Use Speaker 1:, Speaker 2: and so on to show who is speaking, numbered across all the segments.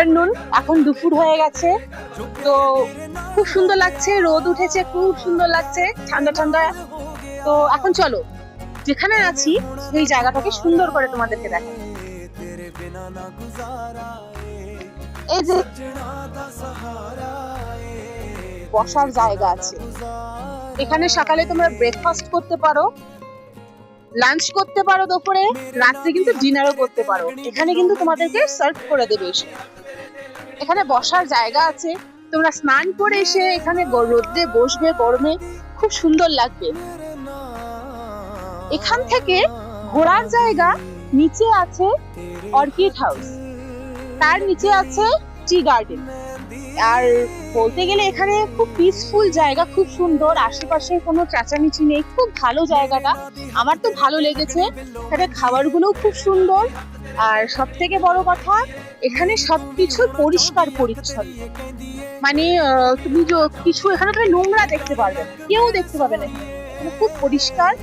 Speaker 1: Afternoon, এখন দুপুর হয়ে গেছে। তো খুব সুন্দর লাগছে, রোদ উঠেছে, খুব সুন্দর লাগছে, ঠান্ডা ঠান্ডা। তো এখন চলো যেখানে আছি সেই জায়গাটাকে সুন্দর করে তোমাদেরকে দেখাই। এই যে বসার জায়গা আছে, এখানে সকালে তোমরা ব্রেকফাস্ট করতে পারো, লাঞ্চ করতে পারো, দুপুরে রাত্রে কিন্তু ডিনারও করতে পারো। এখানে কিন্তু তোমাদেরকে সার্ভ করে দেবে এসে। এখানে বসার জায়গা আছে, তোমরা স্নান করে এসে এখানে রোদে বসবে, গরমে খুব সুন্দর লাগবে। এখান থেকে ঘোরার জায়গা, নিচে আছে অর্কিড হাউস, তার নিচে আছে টি গার্ডেন। আর বলতে গেলে এখানে খুব পিসফুল জায়গা, খুব সুন্দর, আশেপাশে কোনো চেঁচামেচি নেই, খুব ভালো জায়গাটা। আমার তো ভালো লেগেছে। এখানে খাবারগুলোও খুব সুন্দর, আর সব থেকে বড় কথা এখানে সবকিছু পরিষ্কার পরিচ্ছন্ন। মানে তুমি কিছু এখানে তুমি নোংরা দেখতে পারবে না, কেউ দেখতে পাবে না। এখানে খুব পরিষ্কার।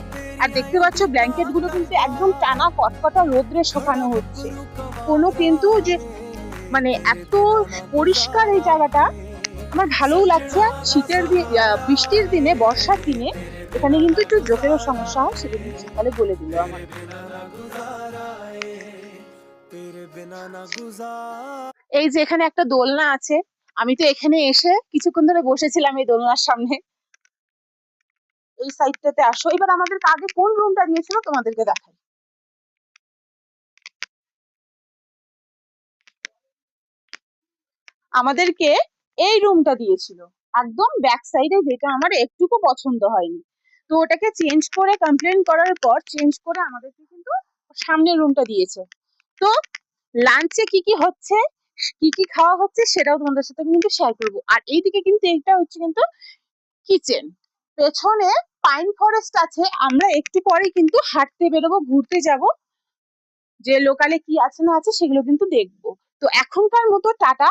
Speaker 1: আর দেখতে পাচ্ছ ব্ল্যাঙ্কেট গুলো কিন্তু একদম টানা কটকটা রোদ্রে শুকানো হচ্ছে। কোনো কিন্তু যে মানে এত পরিষ্কার এই জায়গাটা, আমার ভালোও লাগছে। শীতের বৃষ্টির দিনে, বর্ষার দিনে এখানে কিন্তু একটু জোটেরও সমস্যা হয়, সেটা কিন্তু সকালে বলে দিল আমার। এই যে এখানে একটা দোলনা আছে, আমি তো এখানে এসে কিছুক্ষণ ধরে বসেছিলাম এই দোলনার সামনে। এই সাইডটাতে আসো, এবার আমাদেরকে আগে কোন রুমটা দিয়েছিল তোমাদেরকে দেখাই। আমাদেরকে এই রুমটা দিয়েছিল একদম ব্যাক সাইডে, যেটা আমার একটুকু পছন্দ হয়নি। তো ওটাকে চেঞ্জ করে, কমপ্লেন করার পর চেঞ্জ করে আমাদেরকে কিন্তু সামনের রুমটা দিয়েছে। তো লাঞ্চে কি কি হচ্ছে, কি কি খাওয়া হচ্ছে সেটাও তোমাদের সাথে কিন্তু শেয়ার করবো। আর এইদিকে কিন্তু এইটা হচ্ছে কিন্তু কিচেন, পেছনে পাইন ফরেস্ট আছে। আমরা একটু পরে কিন্তু হাঁটতে বেরোবো, ঘুরতে যাব, যে লোকালে কি আছে না আছে সেগুলো কিন্তু দেখবো। তো এখনকার মতো টাটা,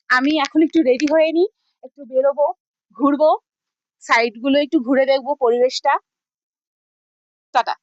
Speaker 1: আমি এখন একটু রেডি হয়ে নি, একটু বেরোবো, ঘুরবো, সাইড গুলো একটু ঘুরে দেখবো পরিবেশটা। টাটা।